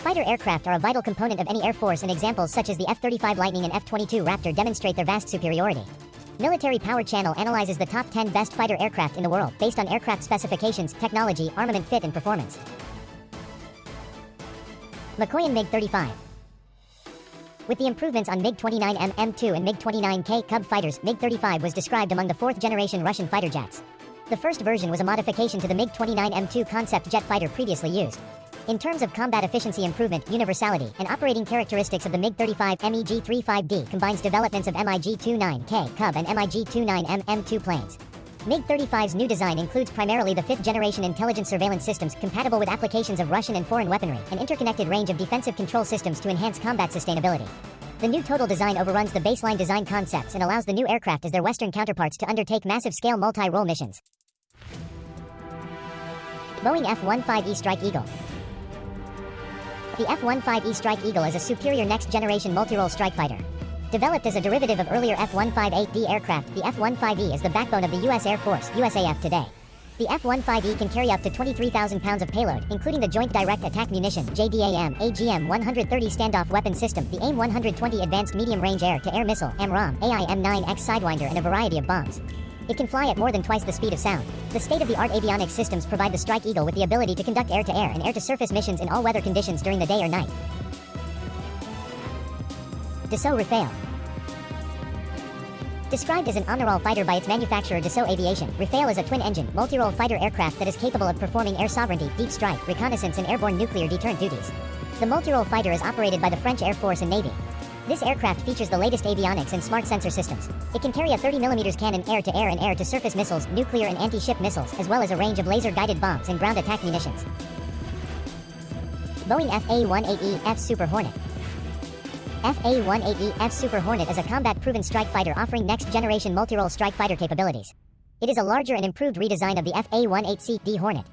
Fighter aircraft are a vital component of any air force, and examples such as the F-35 Lightning and F-22 Raptor demonstrate their vast superiority. Military Power Channel analyzes the top 10 best fighter aircraft in the world based on aircraft specifications, technology, armament fit, and performance. Mikoyan MiG-35. With the improvements on MiG-29M, M2 and MiG-29K Cub fighters, MiG-35 was described among the fourth-generation Russian fighter jets. The first version was a modification to the MiG-29M2 concept jet fighter previously used. In terms of combat efficiency improvement, universality, and operating characteristics of the MiG-35 MEG-35D combines developments of MiG-29K Cub and MiG-29M M2 planes. MiG-35's new design includes primarily the fifth-generation intelligence surveillance systems compatible with applications of Russian and foreign weaponry, and interconnected range of defensive control systems to enhance combat sustainability. The new total design overruns the baseline design concepts and allows the new aircraft as their Western counterparts to undertake massive-scale multi-role missions. Boeing F-15E Strike Eagle. The F-15E Strike Eagle is a superior next-generation multi-role strike fighter. Developed as a derivative of earlier F-158D aircraft, the F-15E is the backbone of the U.S. Air Force (USAF) today. The F-15E can carry up to 23,000 pounds of payload, including the Joint Direct Attack Munition (JDAM) AGM-130 standoff weapon system, the AIM-120 Advanced Medium Range Air-to-Air Missile (AMRAAM), AIM-9X Sidewinder, and a variety of bombs. It can fly at more than twice the speed of sound. The state-of-the-art avionics systems provide the Strike Eagle with the ability to conduct air-to-air and air-to-surface missions in all weather conditions during the day or night. Dassault Rafale. Described as an omnirole fighter by its manufacturer Dassault Aviation, Rafale is a twin-engine, multi-role fighter aircraft that is capable of performing air sovereignty, deep strike, reconnaissance, and airborne nuclear deterrent duties. The multi-role fighter is operated by the French Air Force and Navy. This aircraft features the latest avionics and smart sensor systems. It can carry a 30mm cannon, air-to-air and air-to-surface missiles, nuclear and anti-ship missiles, as well as a range of laser-guided bombs and ground attack munitions. Boeing F/A-18E/F Super Hornet. F/A-18E/F Super Hornet is a combat-proven strike fighter offering next-generation multi-role strike fighter capabilities. It is a larger and improved redesign of the F/A-18C/D Hornet.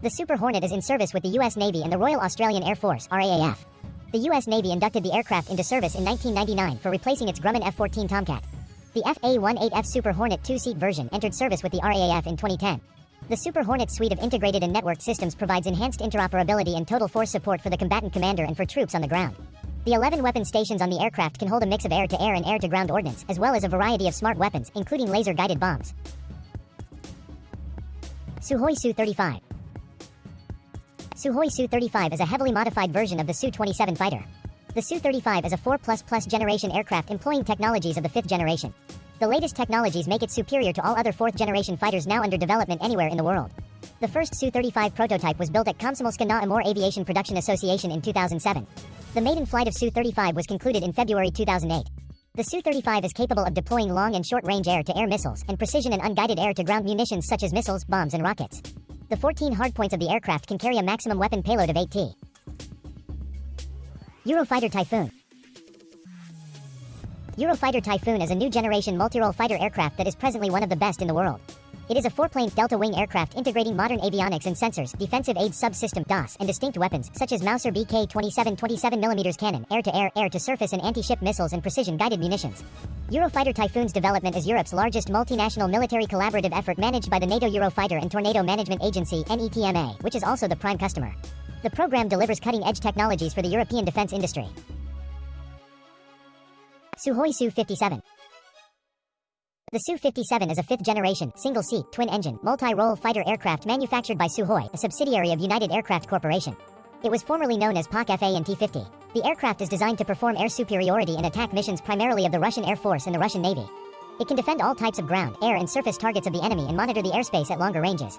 The Super Hornet is in service with the U.S. Navy and the Royal Australian Air Force (RAAF). The U.S. Navy inducted the aircraft into service in 1999 for replacing its Grumman F-14 Tomcat. The F/A-18F Super Hornet two-seat version entered service with the RAAF in 2010. The Super Hornet suite of integrated and networked systems provides enhanced interoperability and total force support for the combatant commander and for troops on the ground. The 11 weapon stations on the aircraft can hold a mix of air-to-air and air-to-ground ordnance, as well as a variety of smart weapons, including laser-guided bombs. Sukhoi Su-35. Sukhoi Su-35 is a heavily modified version of the Su-27 fighter. The Su-35 is a 4++ generation aircraft employing technologies of the 5th generation. The latest technologies make it superior to all other 4th-generation fighters now under development anywhere in the world. The first Su-35 prototype was built at Komsomolsk na Amur Aviation Production Association in 2007. The maiden flight of Su-35 was concluded in February 2008. The Su-35 is capable of deploying long and short-range air-to-air missiles and precision and unguided air-to-ground munitions such as missiles, bombs, and rockets. The 14 hardpoints of the aircraft can carry a maximum weapon payload of 8T. Eurofighter Typhoon. Eurofighter Typhoon is a new generation multi-role fighter aircraft that is presently one of the best in the world. It is a 4-plane delta-wing aircraft integrating modern avionics and sensors, defensive aids subsystem (DAS), and distinct weapons such as Mauser BK-27 27mm cannon, air-to-air, air-to-surface and anti-ship missiles and precision-guided munitions. Eurofighter Typhoon's development is Europe's largest multinational military collaborative effort managed by the NATO Eurofighter and Tornado Management Agency (NETMA), which is also the prime customer. The program delivers cutting-edge technologies for the European defense industry. Sukhoi Su-57. The Su-57 is a 5th-generation, single-seat, twin-engine, multi-role fighter aircraft manufactured by Sukhoi, a subsidiary of United Aircraft Corporation. It was formerly known as PAK-FA and T-50. The aircraft is designed to perform air superiority and attack missions primarily of the Russian Air Force and the Russian Navy. It can defend all types of ground, air and surface targets of the enemy and monitor the airspace at longer ranges.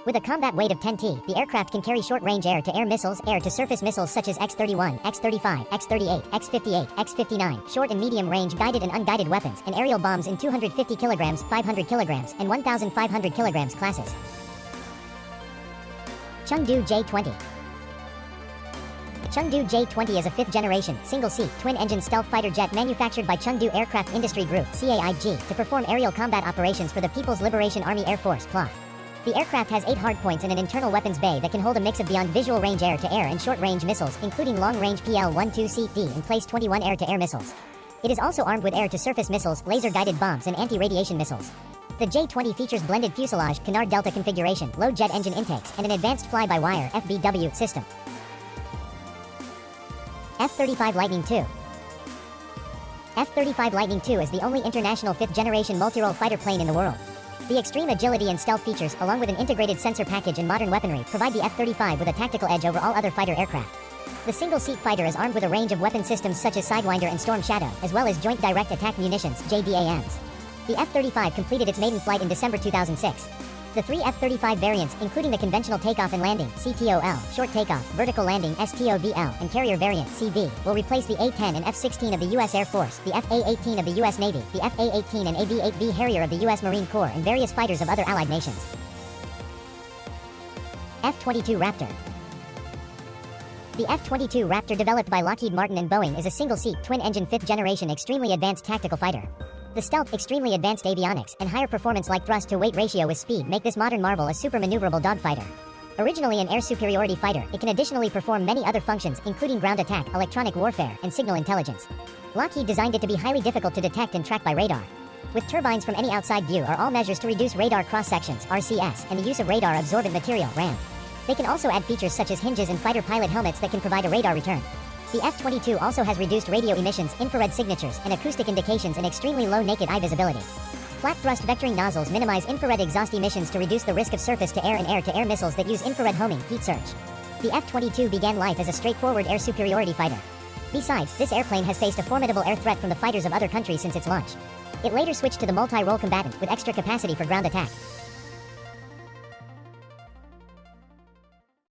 With a combat weight of 10T, the aircraft can carry short-range air-to-air missiles, air-to-surface missiles such as X-31, X-35, X-38, X-58, X-59, short and medium-range guided and unguided weapons, and aerial bombs in 250 kilograms, 500 kilograms, and 1,500 kilograms classes. Chengdu J-20. Chengdu J-20 is a 5th-generation, single-seat, twin-engine stealth fighter jet manufactured by Chengdu Aircraft Industry Group (CAIG) to perform aerial combat operations for the People's Liberation Army Air Force (PLAF). The aircraft has 8 hardpoints and an internal weapons bay that can hold a mix of beyond visual range air-to-air and short-range missiles, including long-range PL-12CD and PLACE-21 air-to-air missiles. It is also armed with air-to-surface missiles, laser-guided bombs, and anti-radiation missiles. The J-20 features blended fuselage, canard delta configuration, low jet engine intakes, and an advanced fly-by-wire (FBW) system. F-35 Lightning II. F-35 Lightning II is the only international fifth-generation multirole fighter plane in the world. The extreme agility and stealth features, along with an integrated sensor package and modern weaponry, provide the F-35 with a tactical edge over all other fighter aircraft. The single-seat fighter is armed with a range of weapon systems such as Sidewinder and Storm Shadow, as well as Joint Direct Attack Munitions, JDAMs. The F-35 completed its maiden flight in December 2006. The three F-35 variants, including the conventional takeoff and landing (CTOL), short takeoff, vertical landing (STOVL), and carrier variant (CV), will replace the A-10 and F-16 of the U.S. Air Force, the F-A-18 of the U.S. Navy, the F-A-18 and AV-8B Harrier of the U.S. Marine Corps, and various fighters of other allied nations. F-22 Raptor. The F-22 Raptor, developed by Lockheed Martin and Boeing, is a single-seat, twin-engine fifth-generation extremely advanced tactical fighter. The stealth, extremely advanced avionics, and higher performance like thrust-to-weight ratio with speed make this modern marvel a super-maneuverable dogfighter. Originally an air superiority fighter, it can additionally perform many other functions, including ground attack, electronic warfare, and signal intelligence. Lockheed designed it to be highly difficult to detect and track by radar. With turbines from any outside view are all measures to reduce radar cross-sections, RCS, and the use of radar-absorbent material, RAM. They can also add features such as hinges and fighter pilot helmets that can provide a radar return. The F-22 also has reduced radio emissions, infrared signatures, and acoustic indications and extremely low naked eye visibility. Flat thrust vectoring nozzles minimize infrared exhaust emissions to reduce the risk of surface-to-air and air-to-air missiles that use infrared homing, heat surge. The F-22 began life as a straightforward air superiority fighter. Besides, this airplane has faced a formidable air threat from the fighters of other countries since its launch. It later switched to the multi-role combatant with extra capacity for ground attack.